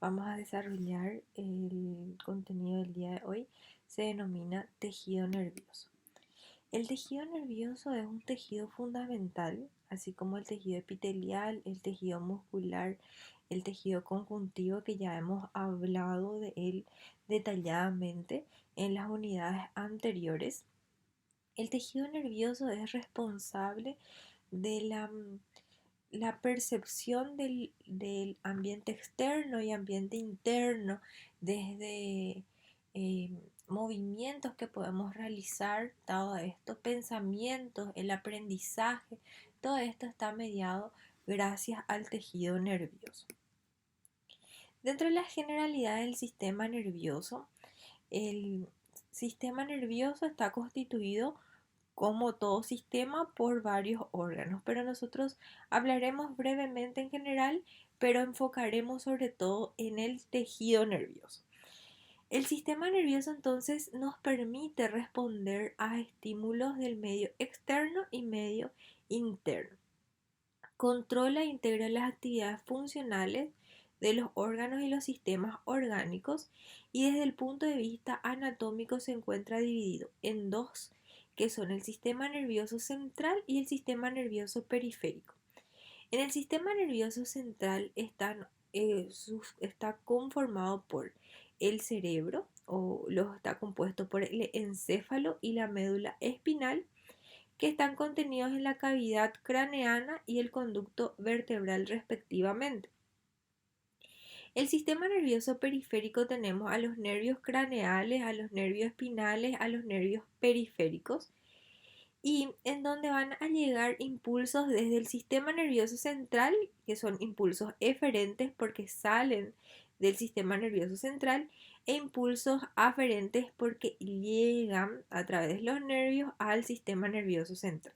Vamos a desarrollar el contenido del día de hoy. Se denomina tejido nervioso. El tejido nervioso es un tejido fundamental, así como el tejido epitelial, el tejido muscular, el tejido conjuntivo que ya hemos hablado de él detalladamente en las unidades anteriores. El tejido nervioso es responsable de la percepción del ambiente externo y ambiente interno, desde eh, movimientos que podemos realizar, todo esto, pensamientos, el aprendizaje, todo esto está mediado gracias al tejido nervioso. Dentro de la generalidad del sistema nervioso, el sistema nervioso está constituido como todo sistema por varios órganos, pero nosotros hablaremos brevemente en general, pero enfocaremos sobre todo en el tejido nervioso. El sistema nervioso entonces nos permite responder a estímulos del medio externo y medio interno. Controla e integra las actividades funcionales de los órganos y los sistemas orgánicos, y desde el punto de vista anatómico se encuentra dividido en dos, que son el sistema nervioso central y el sistema nervioso periférico. En el sistema nervioso central está conformado por el cerebro, está compuesto por el encéfalo y la médula espinal, que están contenidos en la cavidad craneana y el conducto vertebral respectivamente. El sistema nervioso periférico tenemos a los nervios craneales, a los nervios espinales, a los nervios periféricos, y en donde van a llegar impulsos desde el sistema nervioso central, que son impulsos eferentes porque salen del sistema nervioso central, e impulsos aferentes porque llegan a través de los nervios al sistema nervioso central.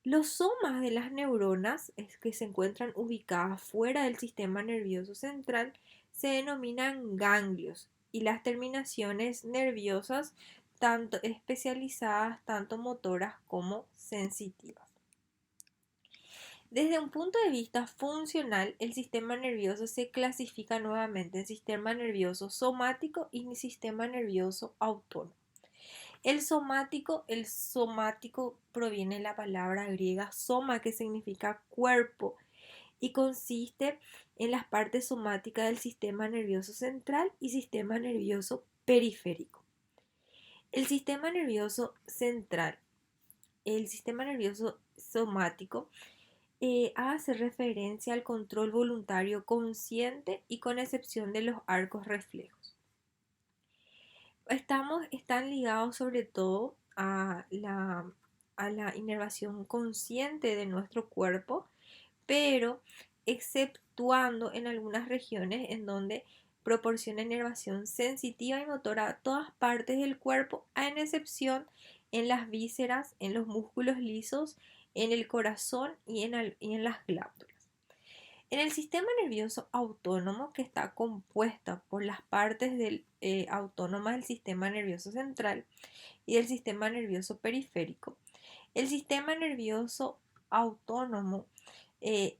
Los somas de las neuronas, que se encuentran ubicadas fuera del sistema nervioso central, se denominan ganglios, y las terminaciones nerviosas, tanto especializadas, tanto motoras como sensitivas. Desde un punto de vista funcional, el sistema nervioso se clasifica nuevamente en sistema nervioso somático y sistema nervioso autónomo. El somático proviene de la palabra griega soma, que significa cuerpo, y consiste en las partes somáticas del sistema nervioso central y sistema nervioso periférico. El sistema nervioso central, el sistema nervioso somático, hace referencia al control voluntario consciente y con excepción de los arcos reflejos. Están ligados sobre todo a la inervación consciente de nuestro cuerpo, pero exceptuando en algunas regiones en donde proporciona inervación sensitiva y motora a todas partes del cuerpo, en excepción en las vísceras, en los músculos lisos, en el corazón y en las glándulas. En el sistema nervioso autónomo, que está compuesta por las partes autónomas del sistema nervioso central y del sistema nervioso periférico, el sistema nervioso autónomo es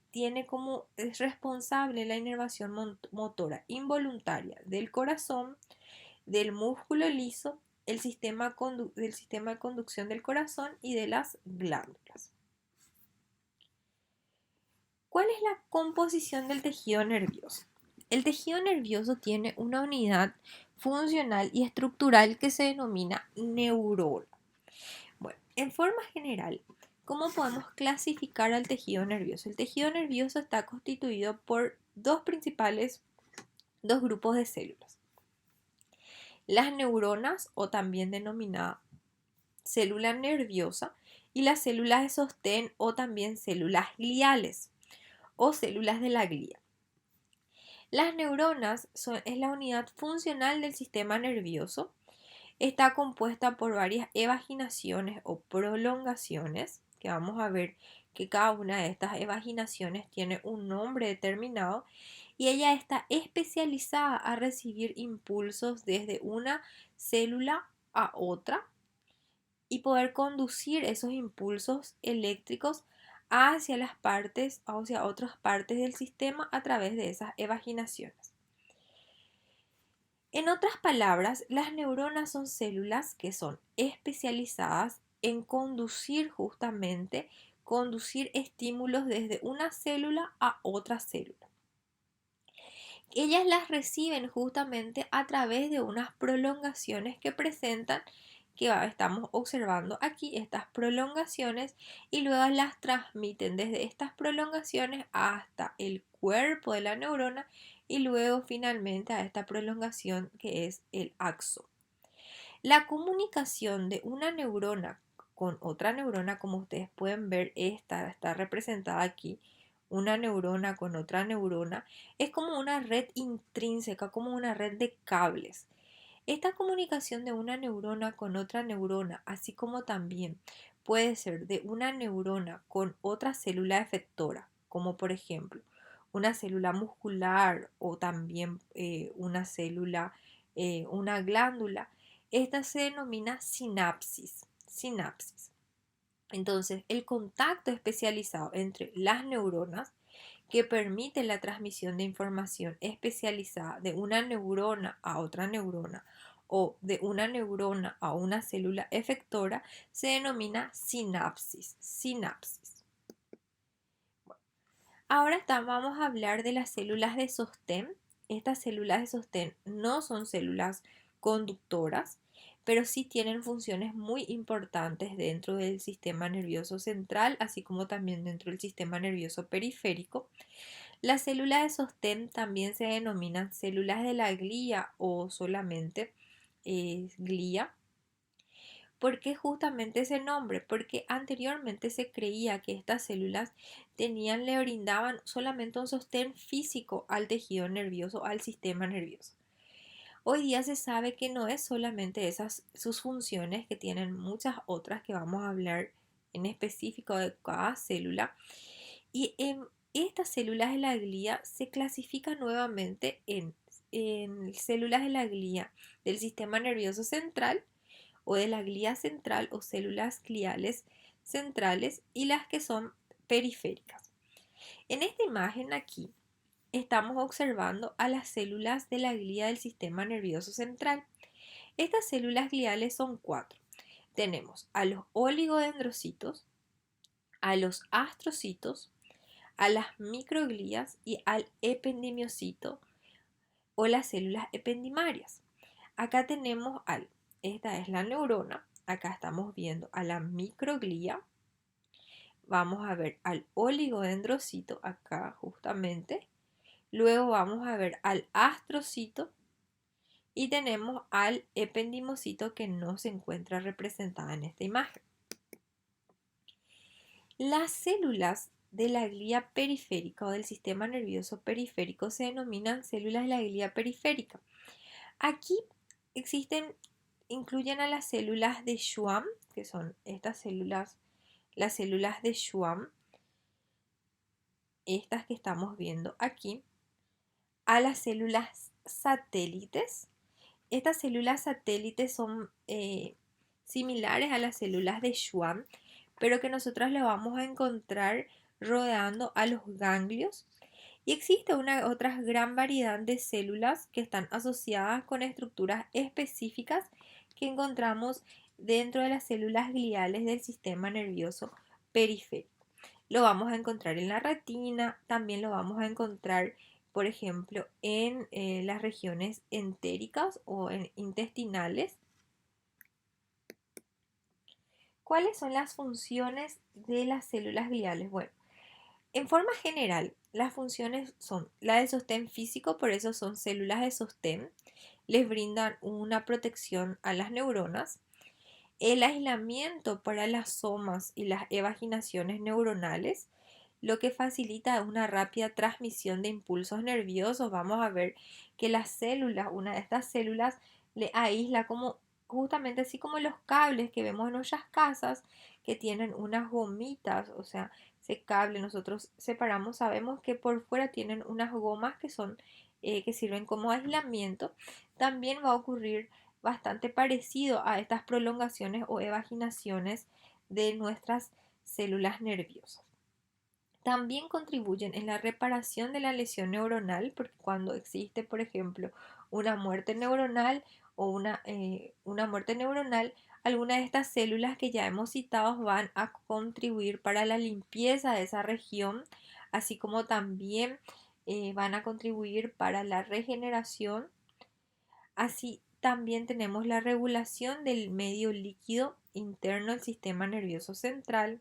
responsable la inervación motora involuntaria del corazón, del músculo liso, del sistema de conducción del corazón y de las glándulas. ¿Cuál es la composición del tejido nervioso? El tejido nervioso tiene una unidad funcional y estructural que se denomina neurona. Bueno, en forma general, ¿cómo podemos clasificar al tejido nervioso? El tejido nervioso está constituido por dos grupos de células. Las neuronas, o también denominada célula nerviosa, y las células de sostén, o también células gliales o células de la glía. Las neuronas es la unidad funcional del sistema nervioso. Está compuesta por varias evaginaciones o prolongaciones, que vamos a ver que cada una de estas evaginaciones tiene un nombre determinado, y ella está especializada a recibir impulsos desde una célula a otra y poder conducir esos impulsos eléctricos hacia otras partes del sistema a través de esas evaginaciones. En otras palabras, las neuronas son células que son especializadas en conducir estímulos desde una célula a otra célula. Ellas las reciben justamente a través de unas prolongaciones que presentan, que estamos observando aquí, estas prolongaciones, y luego las transmiten desde estas prolongaciones hasta el cuerpo de la neurona y luego finalmente a esta prolongación que es el axón. La comunicación de una neurona con otra neurona, como ustedes pueden ver, esta está representada aquí, una neurona con otra neurona, es como una red intrínseca, como una red de cables. Esta comunicación de una neurona con otra neurona, así como también puede ser de una neurona con otra célula efectora, como por ejemplo una célula muscular o también una glándula. Esta se denomina sinapsis. Sinapsis. Entonces, el contacto especializado entre las neuronas que permite la transmisión de información especializada de una neurona a otra neurona o de una neurona a una célula efectora se denomina sinapsis. Sinapsis. Ahora vamos a hablar de las células de sostén. Estas células de sostén no son células conductoras, pero sí tienen funciones muy importantes dentro del sistema nervioso central, así como también dentro del sistema nervioso periférico. Las células de sostén también se denominan células de la glía o solamente glía. ¿Por qué justamente ese nombre? Porque anteriormente se creía que estas células le brindaban solamente un sostén físico al tejido nervioso, al sistema nervioso. Hoy día se sabe que no es solamente esas sus funciones, que tienen muchas otras que vamos a hablar en específico de cada célula. Y en estas células de la glía se clasifican nuevamente en células de la glía del sistema nervioso central o de la glía central o células gliales centrales y las que son periféricas. En esta imagen aquí estamos observando a las células de la glía del sistema nervioso central. Estas células gliales son cuatro. Tenemos a los oligodendrocitos, a los astrocitos, a las microglías y al ependimiocito o las células ependimarias. Acá tenemos esta es la neurona, acá estamos viendo a la microglía, vamos a ver al oligodendrocito acá justamente, luego vamos a ver al astrocito y tenemos al ependimocito que no se encuentra representada en esta imagen. Las células de la glía periférica o del sistema nervioso periférico se denominan células de la glía periférica. Aquí incluyen a las células de Schwann, que son estas células, las células de Schwann, estas que estamos viendo aquí, a las células satélites. Estas células satélites son similares a las células de Schwann, pero que nosotros le vamos a encontrar rodeando a los ganglios. Y existe una otra gran variedad de células que están asociadas con estructuras específicas que encontramos dentro de las células gliales del sistema nervioso periférico. Lo vamos a encontrar en la retina, también lo vamos a encontrar, por ejemplo, en las regiones entéricas o intestinales. ¿Cuáles son las funciones de las células gliales? Bueno, en forma general, las funciones son la de sostén físico, por eso son células de sostén, les brindan una protección a las neuronas, el aislamiento para las somas y las evaginaciones neuronales, lo que facilita una rápida transmisión de impulsos nerviosos. Vamos a ver que una de estas células le aísla como justamente así como los cables que vemos en nuestras casas que tienen unas gomitas, o sea, ese cable nosotros separamos, sabemos que por fuera tienen unas gomas que sirven como aislamiento. También va a ocurrir bastante parecido a estas prolongaciones o evaginaciones de nuestras células nerviosas. También contribuyen en la reparación de la lesión neuronal, porque cuando existe, por ejemplo, una muerte neuronal o una muerte neuronal, algunas de estas células que ya hemos citado van a contribuir para la limpieza de esa región, así como también van a contribuir para la regeneración. Así también tenemos la regulación del medio líquido interno del sistema nervioso central,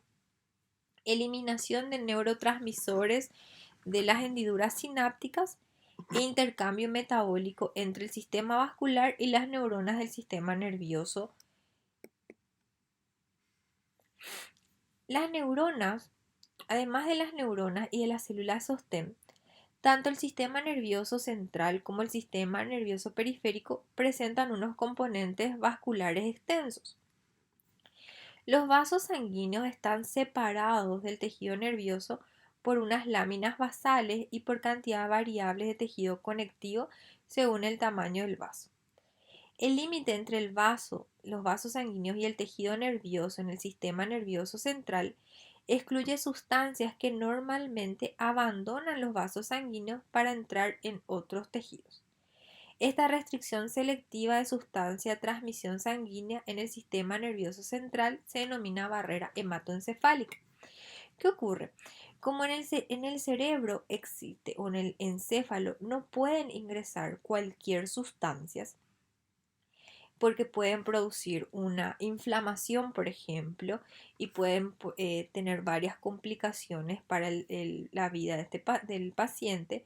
eliminación de neurotransmisores de las hendiduras sinápticas e intercambio metabólico entre el sistema vascular y las neuronas del sistema nervioso. Las neuronas, además de las neuronas y de las células sostén, tanto el sistema nervioso central como el sistema nervioso periférico presentan unos componentes vasculares extensos. Los vasos sanguíneos están separados del tejido nervioso por unas láminas basales y por cantidad variable de tejido conectivo según el tamaño del vaso. El límite entre los vasos sanguíneos y el tejido nervioso en el sistema nervioso central excluye sustancias que normalmente abandonan los vasos sanguíneos para entrar en otros tejidos. Esta restricción selectiva de sustancia de transmisión sanguínea en el sistema nervioso central se denomina barrera hematoencefálica. ¿Qué ocurre? Como en el cerebro existe o en el encéfalo no pueden ingresar cualquier sustancias porque pueden producir una inflamación, por ejemplo, y pueden tener varias complicaciones para la vida del paciente.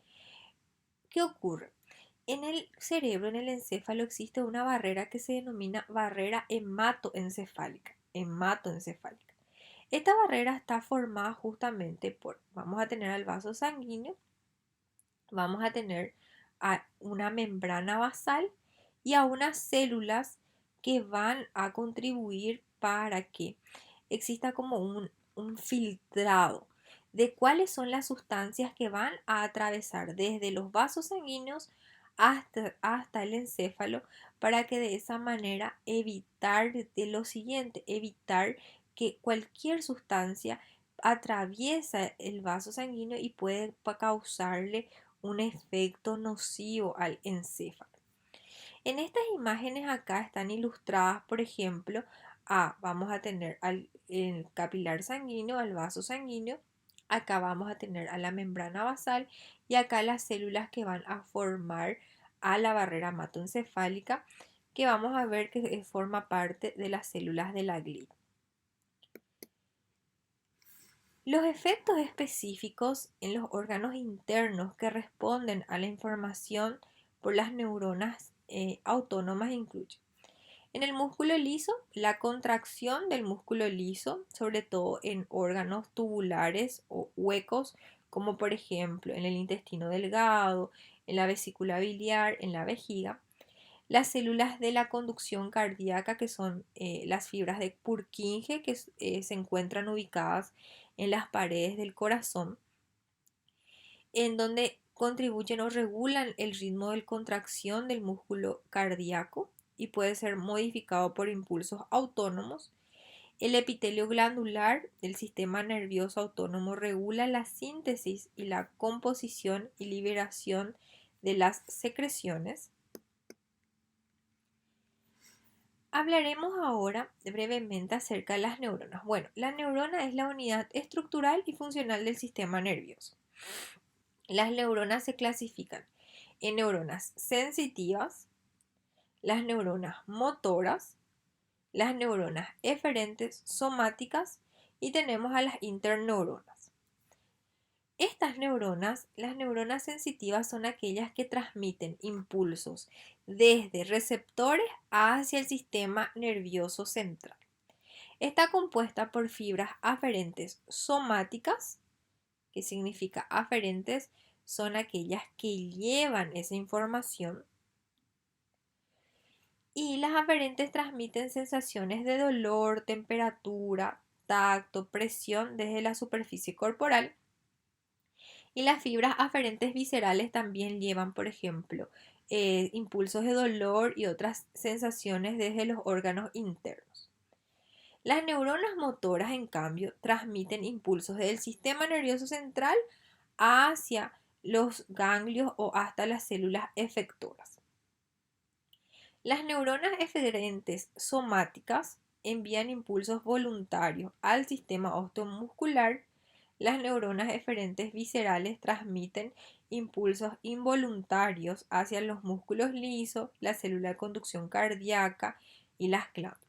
¿Qué ocurre? En el cerebro, en el encéfalo, existe una barrera que se denomina barrera hematoencefálica. Hematoencefálica. Esta barrera está formada justamente vamos a tener al vaso sanguíneo, vamos a tener a una membrana basal y a unas células que van a contribuir para que exista como un filtrado de cuáles son las sustancias que van a atravesar desde los vasos sanguíneos hasta el encéfalo para que de esa manera evitar de lo siguiente, evitar que cualquier sustancia atraviesa el vaso sanguíneo y puede causarle un efecto nocivo al encéfalo. En estas imágenes acá están ilustradas, por ejemplo, vamos a tener el capilar sanguíneo, al vaso sanguíneo, acá vamos a tener a la membrana basal y acá las células que van a formar a la barrera hematoencefálica, que vamos a ver que forma parte de las células de la glía. Los efectos específicos en los órganos internos que responden a la información por las neuronas autónomas incluyen en el músculo liso, la contracción del músculo liso, sobre todo en órganos tubulares o huecos, como por ejemplo en el intestino delgado, en la vesícula biliar, en la vejiga. Las células de la conducción cardíaca, que son las fibras de Purkinje, que se encuentran ubicadas en las paredes del corazón, en donde contribuyen o regulan el ritmo de contracción del músculo cardíaco y puede ser modificado por impulsos autónomos. El epitelio glandular del sistema nervioso autónomo regula la síntesis y la composición y liberación de las secreciones. Hablaremos ahora brevemente acerca de las neuronas. Bueno, la neurona es la unidad estructural y funcional del sistema nervioso. Las neuronas se clasifican en neuronas sensitivas, las neuronas motoras, las neuronas eferentes somáticas y tenemos a las interneuronas. Estas neuronas, las neuronas sensitivas, son aquellas que transmiten impulsos desde receptores hacia el sistema nervioso central. Está compuesta por fibras aferentes somáticas, que significa aferentes, son aquellas que llevan esa información. Y las aferentes transmiten sensaciones de dolor, temperatura, tacto, presión desde la superficie corporal. Y las fibras aferentes viscerales también llevan, por ejemplo, impulsos de dolor y otras sensaciones desde los órganos internos. Las neuronas motoras, en cambio, transmiten impulsos del sistema nervioso central hacia los ganglios o hasta las células efectoras. Las neuronas eferentes somáticas envían impulsos voluntarios al sistema osteomuscular. Las neuronas eferentes viscerales transmiten impulsos involuntarios hacia los músculos lisos, la célula de conducción cardíaca y las glándulas.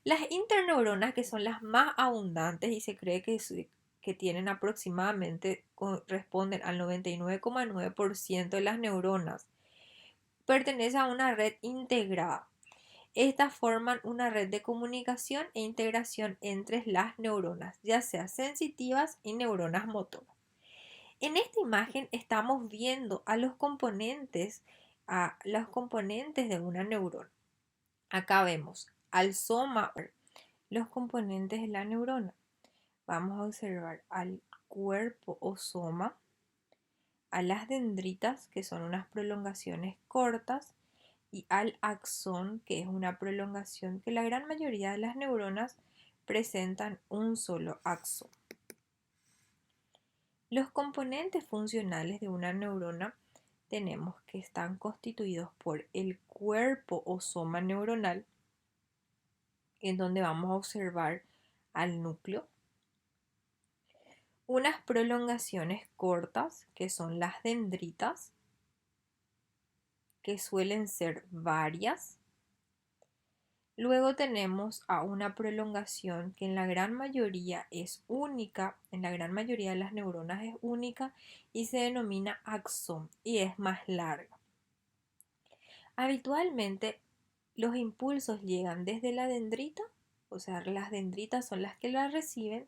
Las interneuronas, que son las más abundantes y se cree que tienen aproximadamente, corresponden al 99,9% de las neuronas, pertenecen a una red integrada. Estas forman una red de comunicación e integración entre las neuronas, ya sea sensitivas y neuronas motoras. En esta imagen estamos viendo a los componentes de una neurona. Acá vemos al soma, los componentes de la neurona. Vamos a observar al cuerpo o soma, a las dendritas, que son unas prolongaciones cortas, y al axón, que es una prolongación que la gran mayoría de las neuronas presentan un solo axón. Los componentes funcionales de una neurona tenemos que están constituidos por el cuerpo o soma neuronal, en donde vamos a observar al núcleo, unas prolongaciones cortas, que son las dendritas, que suelen ser varias. Luego tenemos a una prolongación que en la gran mayoría es única, en la gran mayoría de las neuronas es única y se denomina axón y es más larga. Habitualmente los impulsos llegan desde la dendrita, o sea, las dendritas son las que las reciben,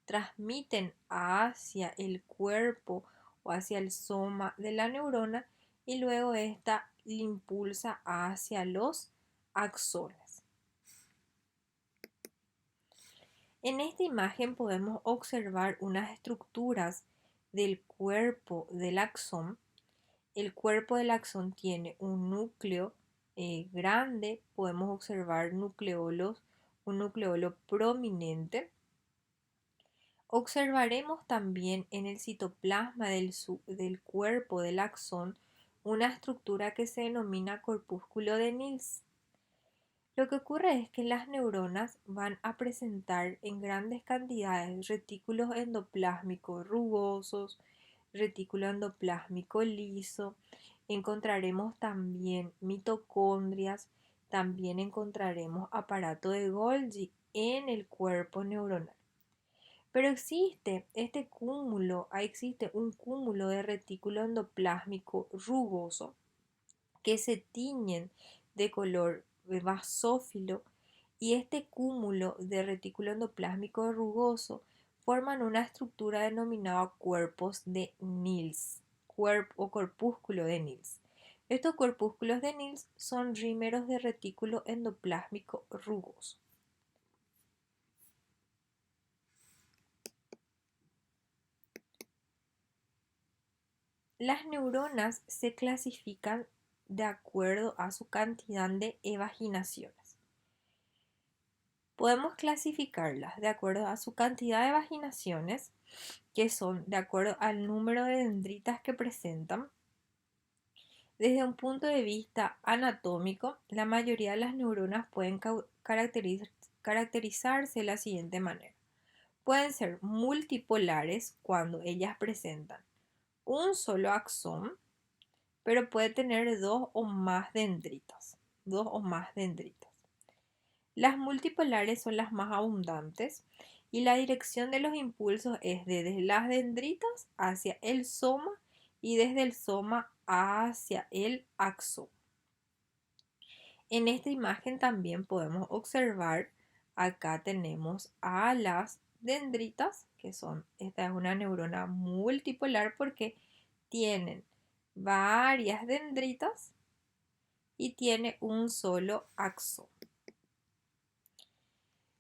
transmiten hacia el cuerpo o hacia el soma de la neurona y luego esta impulsa hacia los axones. En esta imagen podemos observar unas estructuras del cuerpo del axón. El cuerpo del axón tiene un núcleo grande, podemos observar nucleolos, un nucleolo prominente. Observaremos también en el citoplasma del cuerpo del axón una estructura que se denomina corpúsculo de Nils. Lo que ocurre es que las neuronas van a presentar en grandes cantidades retículos endoplásmicos rugosos, retículo endoplásmico liso, encontraremos también mitocondrias, también encontraremos aparato de Golgi en el cuerpo neuronal. Pero existe un cúmulo de retículo endoplásmico rugoso que se tiñen de color basófilo y este cúmulo de retículo endoplásmico rugoso forman una estructura denominada cuerpos de Nils o corpúsculo de Nils. Estos corpúsculos de Nils son rímeros de retículo endoplásmico rugoso. Las neuronas se clasifican de acuerdo a su cantidad de evaginaciones. Podemos clasificarlas de acuerdo a su cantidad de evaginaciones, que son de acuerdo al número de dendritas que presentan. Desde un punto de vista anatómico, la mayoría de las neuronas pueden caracterizarse de la siguiente manera. Pueden ser multipolares cuando ellas presentan un solo axón, pero puede tener dos o más dendritas. Las multipolares son las más abundantes y la dirección de los impulsos es desde las dendritas hacia el soma y desde el soma hacia el axón. En esta imagen también podemos observar, acá tenemos a las dendritas, esta es una neurona multipolar porque tienen varias dendritas y tiene un solo axón.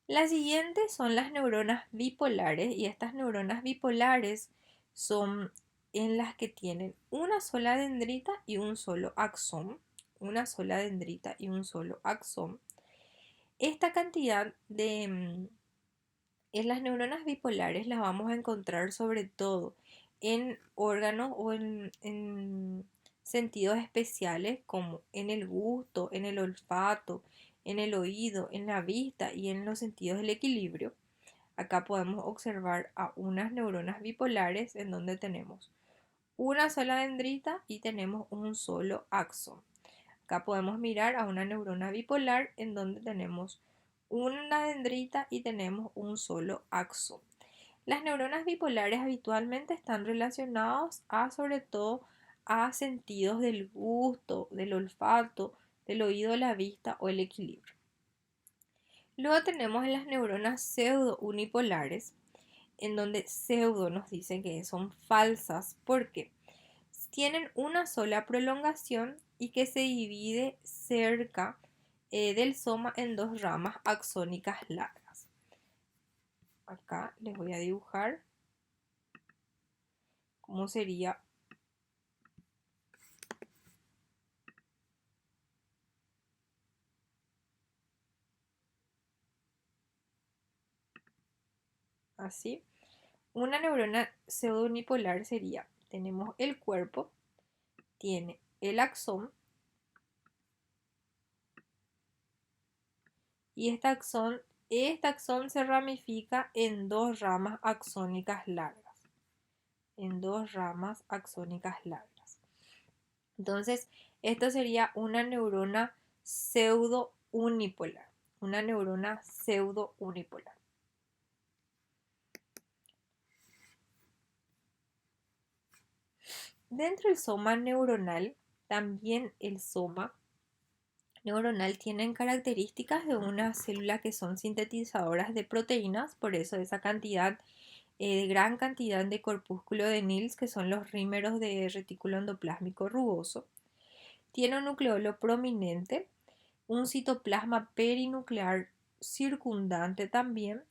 Las siguientes son las neuronas bipolares y estas neuronas bipolares son en las que tienen una sola dendrita y un solo axón. Una sola dendrita y un solo axón. Esta cantidad en las neuronas bipolares las vamos a encontrar sobre todo en órganos o en sentidos especiales como en el gusto, en el olfato, en el oído, en la vista y en los sentidos del equilibrio. Acá podemos observar a unas neuronas bipolares en donde tenemos una sola dendrita y tenemos un solo axón. Acá podemos mirar a una neurona bipolar en donde tenemos una dendrita y tenemos un solo axón. Las neuronas bipolares habitualmente están relacionadas a sobre todo a sentidos del gusto, del olfato, del oído, la vista o el equilibrio. Luego tenemos las neuronas pseudo unipolares, en donde pseudo nos dicen que son falsas porque tienen una sola prolongación y que se divide cerca del soma en dos ramas axónicas largas. Acá les voy a dibujar cómo sería así. Una neurona pseudounipolar sería, tenemos el cuerpo, tiene el axón y este axón se ramifica en dos ramas axónicas largas. En dos ramas axónicas largas. Entonces, esto sería una neurona pseudo unipolar. Una neurona pseudo unipolar. Dentro del soma neuronal, también el soma neuronal tiene características de una célula que son sintetizadoras de proteínas, por eso esa cantidad, de gran cantidad de corpúsculo de Nils, que son los rímeros de retículo endoplásmico rugoso. Tiene un nucleolo prominente, un citoplasma perinuclear circundante también.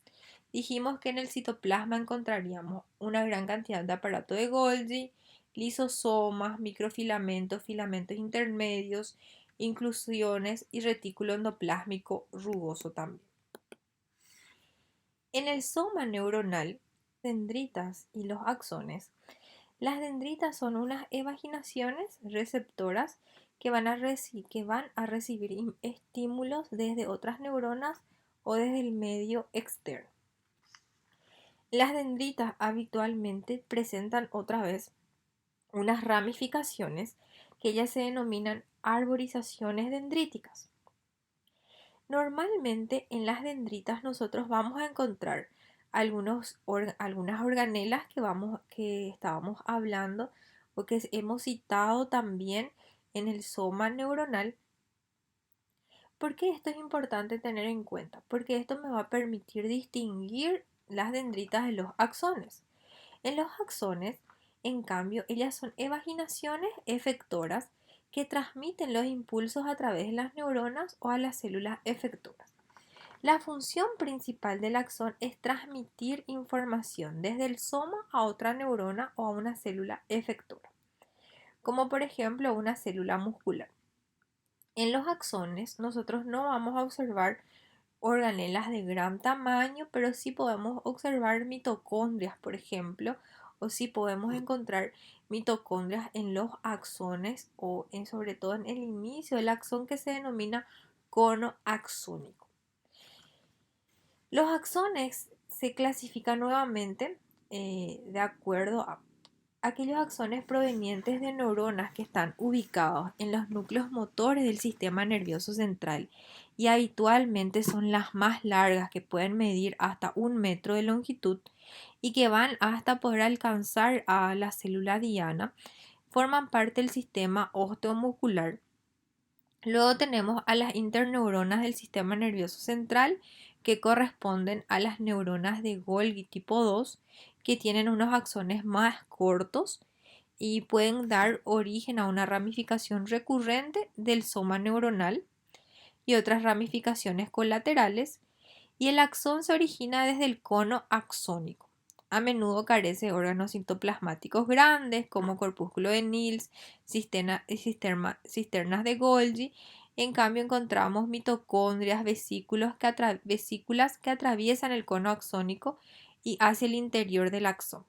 Dijimos que en el citoplasma encontraríamos una gran cantidad de aparato de Golgi, lisosomas, microfilamentos, filamentos intermedios, inclusiones y retículo endoplásmico rugoso también. En el soma neuronal, dendritas y los axones. Las dendritas son unas evaginaciones receptoras que van a recibir estímulos desde otras neuronas o desde el medio externo. Las dendritas habitualmente presentan otra vez unas ramificaciones que ya se denominan arborizaciones dendríticas. Normalmente en las dendritas nosotros vamos a encontrar algunas organelas que estábamos hablando o que hemos citado también en el soma neuronal. ¿Por qué esto es importante tener en cuenta? Porque esto me va a permitir distinguir las dendritas de los axones. En los axones, en cambio, ellas son evaginaciones efectoras que transmiten los impulsos a través de las neuronas o a las células efectoras. La función principal del axón es transmitir información desde el soma a otra neurona o a una célula efectora, como por ejemplo una célula muscular. En los axones nosotros no vamos a observar organelas de gran tamaño, pero sí podemos observar mitocondrias, por ejemplo, o sí podemos encontrar mitocondrias en los axones o sobre todo en el inicio del axón que se denomina cono axónico. Los axones se clasifican nuevamente de acuerdo a aquellos axones provenientes de neuronas que están ubicados en los núcleos motores del sistema nervioso central y habitualmente son las más largas, que pueden medir hasta 1 metro de longitud y que van hasta poder alcanzar a la célula diana, forman parte del sistema osteomuscular. Luego tenemos a las interneuronas del sistema nervioso central, que corresponden a las neuronas de Golgi tipo 2, que tienen unos axones más cortos y pueden dar origen a una ramificación recurrente del soma neuronal y otras ramificaciones colaterales, y el axón se origina desde el cono axónico. A menudo carece de órganos citoplasmáticos grandes como corpúsculo de Nils, cisternas de Golgi, En cambio encontramos mitocondrias, vesículas que atraviesan el cono axónico y hacia el interior del axón.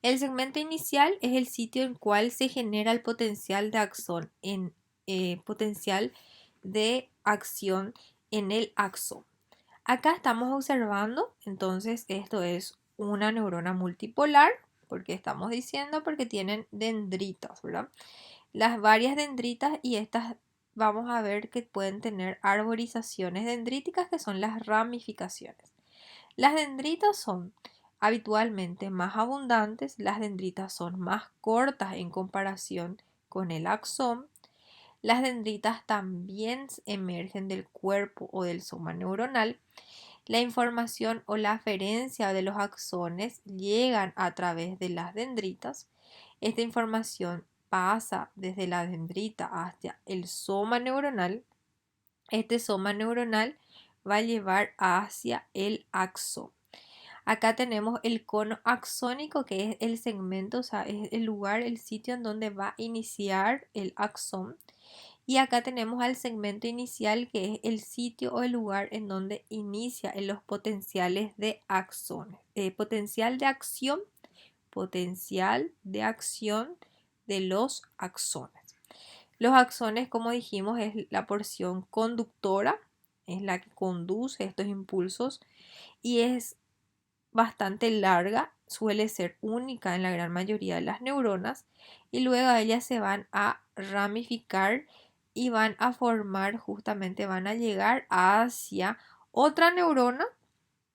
El segmento inicial es el sitio en cual se genera el potencial de axón potencial de acción en el axón. Acá estamos observando, entonces esto es una neurona multipolar, porque estamos diciendo porque tienen dendritas, ¿verdad? Las varias dendritas y estas vamos a ver que pueden tener arborizaciones dendríticas, que son las ramificaciones. Las dendritas son habitualmente más abundantes, las dendritas son más cortas en comparación con el axón. Las dendritas también emergen del cuerpo o del soma neuronal. La información o la aferencia de los axones llegan a través de las dendritas. Esta información pasa desde la dendrita hacia el soma neuronal. Este soma neuronal va a llevar hacia el axón. Acá tenemos el cono axónico, que es el segmento, o sea, es el lugar, el sitio en donde va a iniciar el axón. Y acá tenemos al segmento inicial, que es el sitio o el lugar en donde inicia en los potenciales de axones. Potencial de acción de los axones. Los axones, como dijimos, es la porción conductora, es la que conduce estos impulsos y es bastante larga, suele ser única en la gran mayoría de las neuronas y luego ellas se van a ramificar y van a formar, justamente van a llegar hacia otra neurona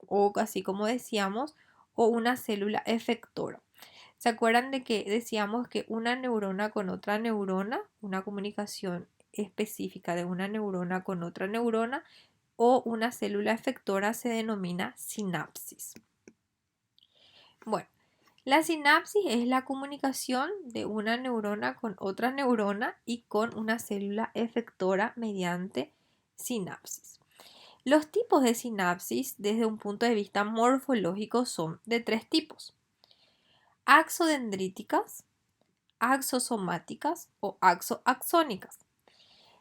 o así como decíamos, o una célula efectora. ¿Se acuerdan de que decíamos que una neurona con otra neurona, una comunicación específica de una neurona con otra neurona o una célula efectora se denomina sinapsis? Bueno, la sinapsis es la comunicación de una neurona con otra neurona y con una célula efectora mediante sinapsis. Los tipos de sinapsis desde un punto de vista morfológico son de tres tipos: axodendríticas, axosomáticas o axoaxónicas.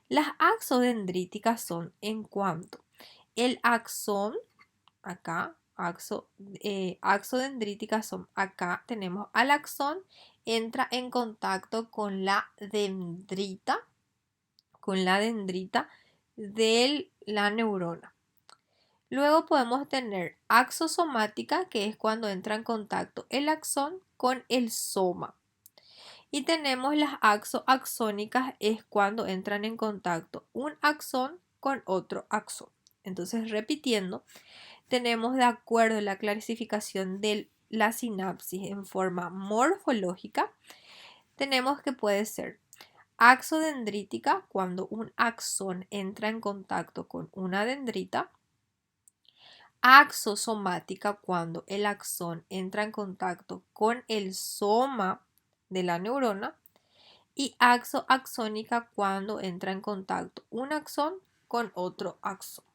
Las axodendríticas son en cuanto el axón, acá, axodendríticas son acá, tenemos al axón, entra en contacto con la dendrita de la neurona. Luego podemos tener axosomática, que es cuando entra en contacto el axón con el soma. Y tenemos las axoaxónicas, es cuando entran en contacto un axón con otro axón. Entonces, repitiendo, tenemos, de acuerdo a la clasificación de la sinapsis en forma morfológica, tenemos que puede ser axodendrítica cuando un axón entra en contacto con una dendrita, axosomática cuando el axón entra en contacto con el soma de la neurona y axoaxónica cuando entra en contacto un axón con otro axón.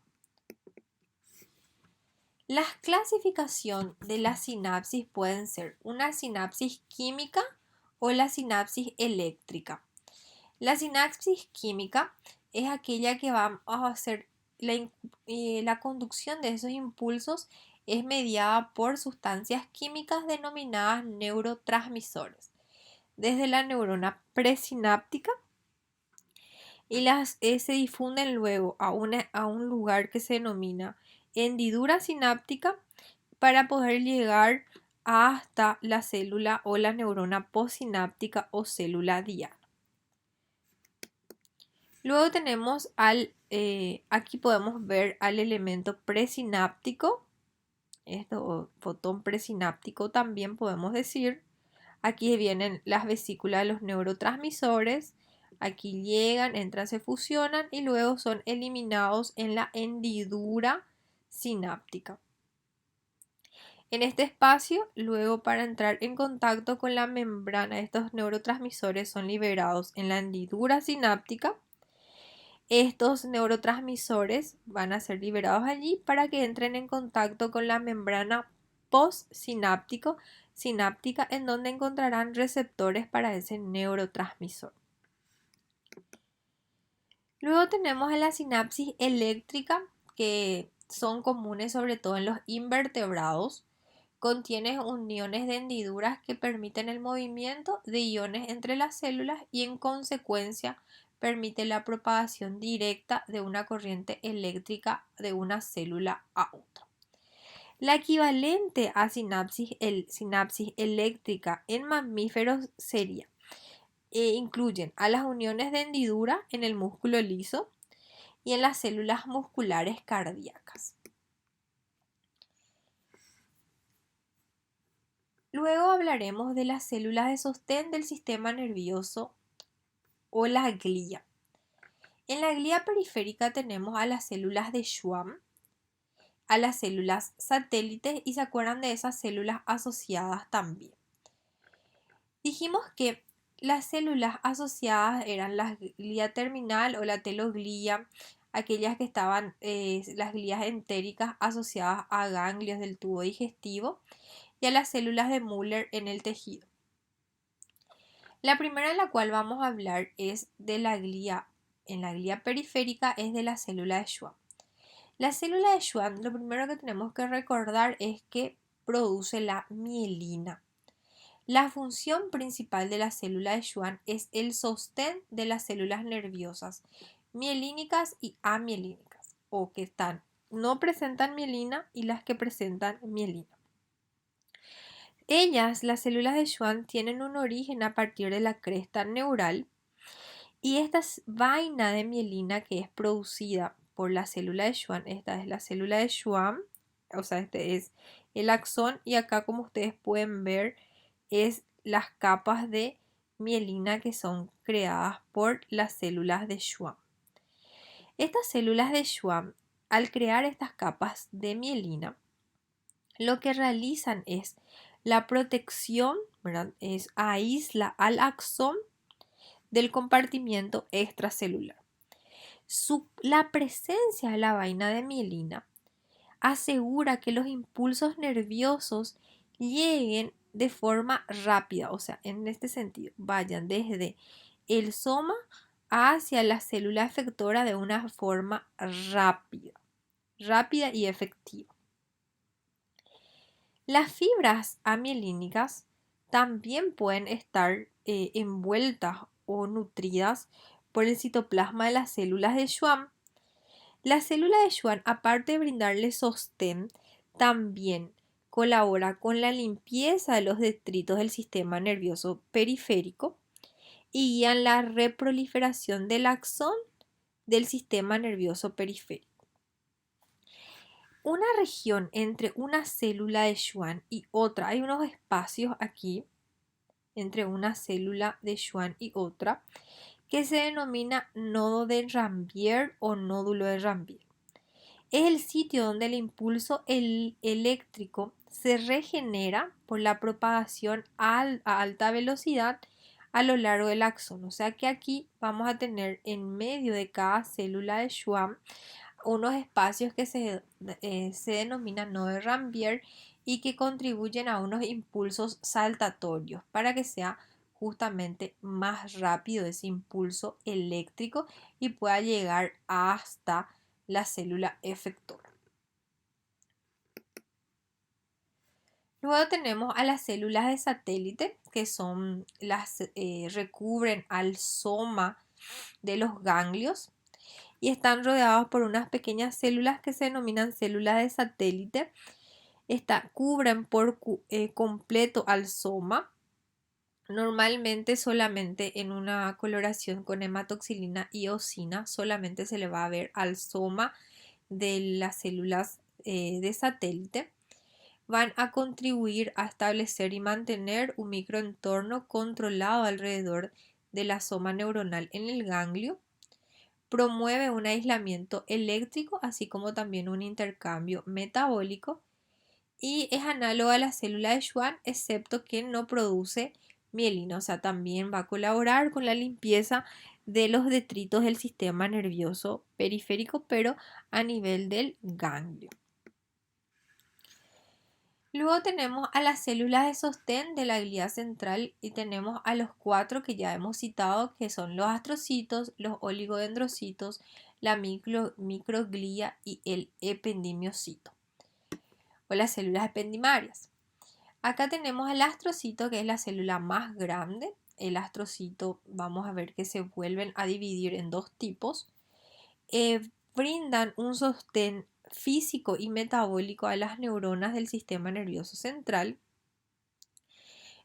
La clasificación de la sinapsis pueden ser una sinapsis química o la sinapsis eléctrica. La sinapsis química es aquella que va a hacer la conducción de esos impulsos es mediada por sustancias químicas denominadas neurotransmisores, desde la neurona presináptica y se difunden luego a un lugar que se denomina hendidura sináptica para poder llegar hasta la célula o la neurona postsináptica o célula diana. Luego tenemos aquí podemos ver al elemento presináptico, esto fotón presináptico también podemos decir. Aquí vienen las vesículas de los neurotransmisores, aquí llegan, entran, se fusionan y luego son eliminados en la hendidura sináptica. En este espacio, luego para entrar en contacto con la membrana, estos neurotransmisores son liberados en la hendidura sináptica. Estos neurotransmisores van a ser liberados allí para que entren en contacto con la membrana postsináptica, en donde encontrarán receptores para ese neurotransmisor. Luego tenemos a la sinapsis eléctrica, que son comunes sobre todo en los invertebrados. Contiene uniones de hendiduras que permiten el movimiento de iones entre las células y en consecuencia permite la propagación directa de una corriente eléctrica de una célula a otra. La equivalente a sinapsis eléctrica en mamíferos sería, incluyen a las uniones de hendidura en el músculo liso y en las células musculares cardíacas. Luego hablaremos de las células de sostén del sistema nervioso o la glía. En la glía periférica tenemos a las células de Schwann, a las células satélites y se acuerdan de esas células asociadas también. Dijimos que las células asociadas eran la glía terminal o la teloglía, aquellas que estaban las glías entéricas asociadas a ganglios del tubo digestivo y a las células de Müller en el tejido. La primera en la cual vamos a hablar es de la glía. En la glía periférica es de la célula de Schwann. La célula de Schwann, lo primero que tenemos que recordar es que produce la mielina. La función principal de la célula de Schwann es el sostén de las células nerviosas mielínicas y amielínicas, o que no presentan mielina y las que presentan mielina. Ellas, las células de Schwann, tienen un origen a partir de la cresta neural y esta vaina de mielina que es producida por la célula de Schwann, esta es la célula de Schwann, o sea, este es el axón y acá como ustedes pueden ver es las capas de mielina que son creadas por las células de Schwann. Estas células de Schwann, al crear estas capas de mielina, lo que realizan es la protección, ¿verdad? Aísla al axón del compartimiento extracelular. La presencia de la vaina de mielina asegura que los impulsos nerviosos lleguen de forma rápida, o sea, en este sentido, vayan desde el soma hacia la célula efectora de una forma rápida y efectiva. Las fibras amielínicas también pueden estar envueltas o nutridas por el citoplasma de las células de Schwann. La célula de Schwann, aparte de brindarle sostén, también colabora con la limpieza de los detritos del sistema nervioso periférico y guían la reproliferación del axón del sistema nervioso periférico. Una región entre una célula de Schwann y otra, hay unos espacios aquí entre una célula de Schwann y otra que se denomina nodo de Rambier o nódulo de Rambier. Es el sitio donde el impulso eléctrico se regenera por la propagación a alta velocidad a lo largo del axón. O sea que aquí vamos a tener en medio de cada célula de Schwann unos espacios que se denominan nodo de Rambier y que contribuyen a unos impulsos saltatorios para que sea justamente más rápido ese impulso eléctrico y pueda llegar hasta la célula efectora. Luego tenemos a las células de satélite, que son las recubren al soma de los ganglios y están rodeados por unas pequeñas células que se denominan células de satélite. Cubren por completo al soma, normalmente solamente en una coloración con hematoxilina y eosina, solamente se le va a ver al soma de las células de satélite. Van a contribuir a establecer y mantener un microentorno controlado alrededor de la soma neuronal en el ganglio. Promueve un aislamiento eléctrico, así como también un intercambio metabólico. Y es análoga a la célula de Schwann, excepto que no produce mielina, o sea, también va a colaborar con la limpieza de los detritos del sistema nervioso periférico, pero a nivel del ganglio. Luego tenemos a las células de sostén de la glía central y tenemos a los cuatro que ya hemos citado, que son los astrocitos, los oligodendrocitos, la microglía y el ependimiocito o las células ependimarias. Acá tenemos al astrocito, que es la célula más grande. El astrocito, vamos a ver que se vuelven a dividir en dos tipos. Brindan un sostén físico y metabólico a las neuronas del sistema nervioso central.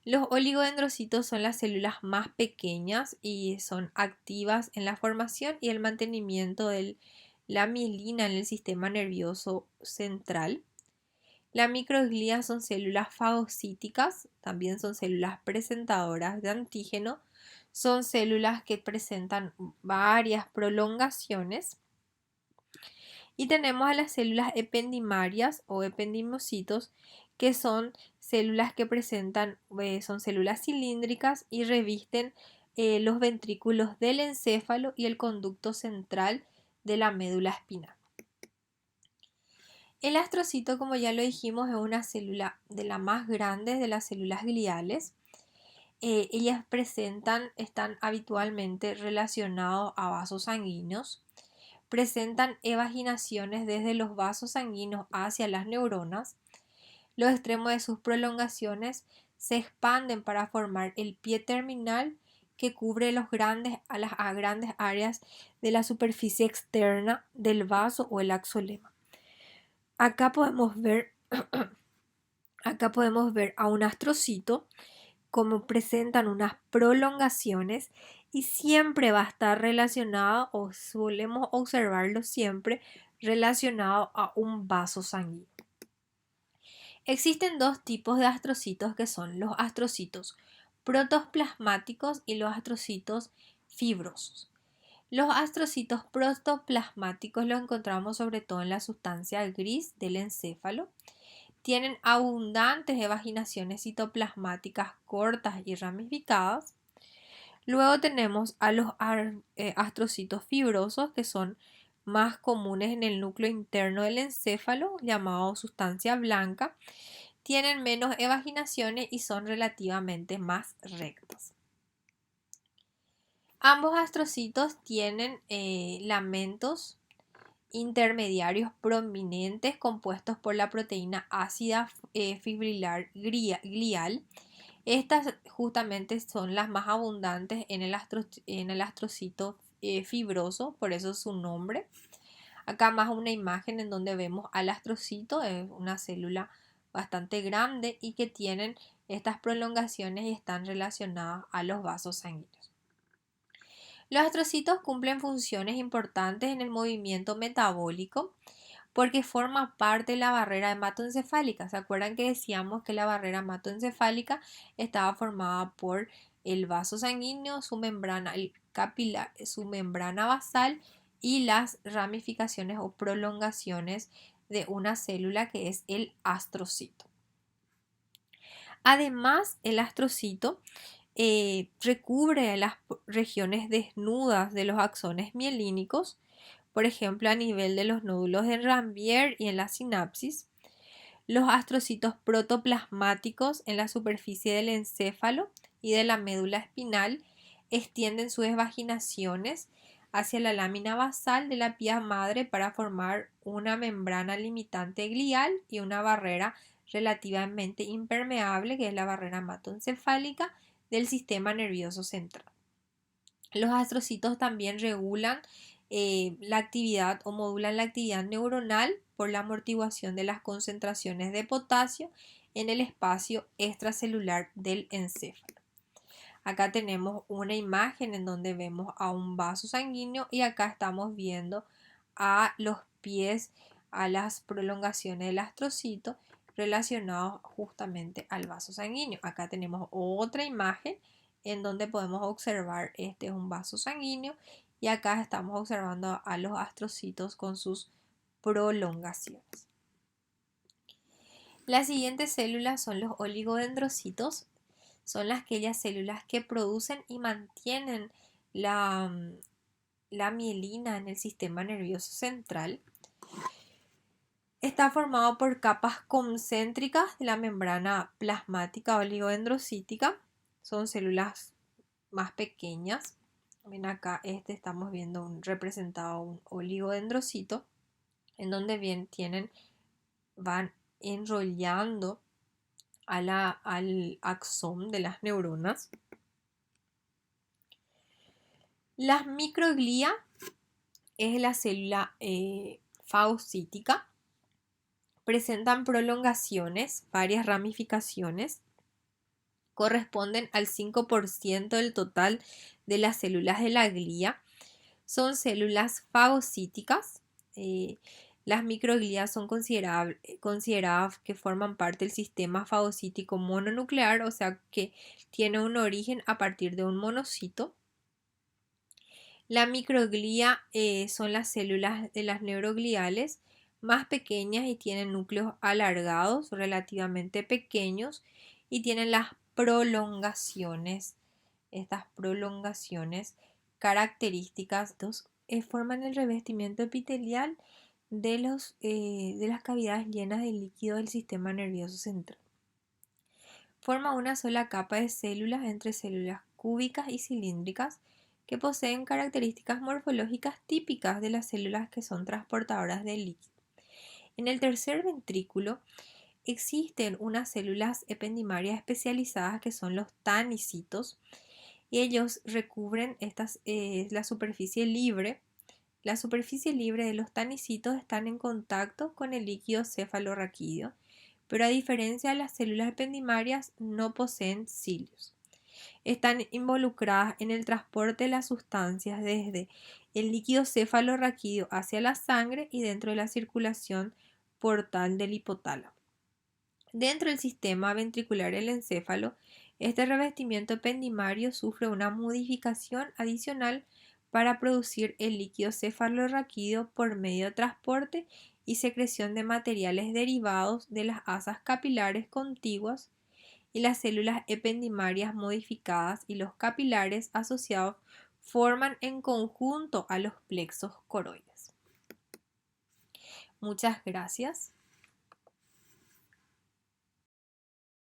Los oligodendrocitos son las células más pequeñas y son activas en la formación y el mantenimiento de la mielina en el sistema nervioso central. La microglía son células fagocíticas, también son células presentadoras de antígeno, son células que presentan varias prolongaciones. Y tenemos a las células ependimarias o ependimocitos, que son células que presentan, son células cilíndricas y revisten los ventrículos del encéfalo y el conducto central de la médula espinal. El astrocito, como ya lo dijimos, es una célula de las más grandes de las células gliales. Ellas están habitualmente relacionadas a vasos sanguíneos. Presentan evaginaciones desde los vasos sanguíneos hacia las neuronas. Los extremos de sus prolongaciones se expanden para formar el pie terminal que cubre las grandes áreas de la superficie externa del vaso o el axolema. Acá podemos ver, a un astrocito como presentan unas prolongaciones y siempre va a estar relacionado, o solemos observarlo siempre relacionado a un vaso sanguíneo. Existen dos tipos de astrocitos, que son los astrocitos protoplasmáticos y los astrocitos fibrosos. Los astrocitos protoplasmáticos los encontramos sobre todo en la sustancia gris del encéfalo. Tienen abundantes evaginaciones citoplasmáticas cortas y ramificadas. Luego tenemos a los astrocitos fibrosos, que son más comunes en el núcleo interno del encéfalo, llamado sustancia blanca. Tienen menos evaginaciones y son relativamente más rectas. Ambos astrocitos tienen lamentos intermediarios prominentes compuestos por la proteína ácida fibrilar glial. Estas justamente son las más abundantes en el astrocito fibroso, por eso es su nombre. Acá más una imagen en donde vemos al astrocito, es una célula bastante grande y que tienen estas prolongaciones y están relacionadas a los vasos sanguíneos. Los astrocitos cumplen funciones importantes en el movimiento metabólico porque forma parte de la barrera hematoencefálica. ¿Se acuerdan que decíamos que la barrera hematoencefálica estaba formada por el vaso sanguíneo, su membrana capilar, su membrana basal y las ramificaciones o prolongaciones de una célula, que es el astrocito? Además, el astrocito recubre las regiones desnudas de los axones mielínicos, por ejemplo a nivel de los nódulos de Ranvier y en la sinapsis. Los astrocitos protoplasmáticos en la superficie del encéfalo y de la médula espinal extienden sus evaginaciones hacia la lámina basal de la pía madre para formar una membrana limitante glial y una barrera relativamente impermeable, que es la barrera hematoencefálica del sistema nervioso central. Los astrocitos también regulan la actividad o modulan la actividad neuronal por la amortiguación de las concentraciones de potasio en el espacio extracelular del encéfalo. Acá tenemos una imagen en donde vemos a un vaso sanguíneo y acá estamos viendo a los pies, a las prolongaciones del astrocito relacionados justamente al vaso sanguíneo. Acá tenemos otra imagen en donde podemos observar, este es un vaso sanguíneo y acá estamos observando a los astrocitos con sus prolongaciones. Las siguientes células son los oligodendrocitos. Son aquellas células que producen y mantienen la mielina en el sistema nervioso central. Está formado por capas concéntricas de la membrana plasmática oligodendrocítica. Son células más pequeñas. Ven acá, estamos viendo representado un oligodendrocito, en donde van enrollando al axón de las neuronas. Las microglía es la célula fagocítica. Presentan prolongaciones, varias ramificaciones. Corresponden al 5% del total de las células de la glía. Son células fagocíticas. Las microglías son consideradas que forman parte del sistema fagocítico mononuclear, o sea que tiene un origen a partir de un monocito. La microglía son las células de las neurogliales más pequeñas y tienen núcleos alargados, relativamente pequeños, y tienen las prolongaciones. Estas prolongaciones características forman el revestimiento epitelial de las cavidades llenas de líquido del sistema nervioso central. Forma una sola capa de células entre células cúbicas y cilíndricas que poseen características morfológicas típicas de las células que son transportadoras de líquido. En el tercer ventrículo existen unas células ependimarias especializadas que son los tanicitos, y ellos recubren la superficie libre. La superficie libre de los tanicitos están en contacto con el líquido cefalorraquídeo, pero a diferencia de las células ependimarias no poseen cilios. Están involucradas en el transporte de las sustancias desde el líquido cefalorraquídeo hacia la sangre y dentro de la circulación portal del hipotálamo. Dentro del sistema ventricular del encéfalo, este revestimiento ependimario sufre una modificación adicional para producir el líquido cefalorraquídeo por medio de transporte y secreción de materiales derivados de las asas capilares contiguas, y las células ependimarias modificadas y los capilares asociados forman en conjunto a los plexos coroides. Muchas gracias.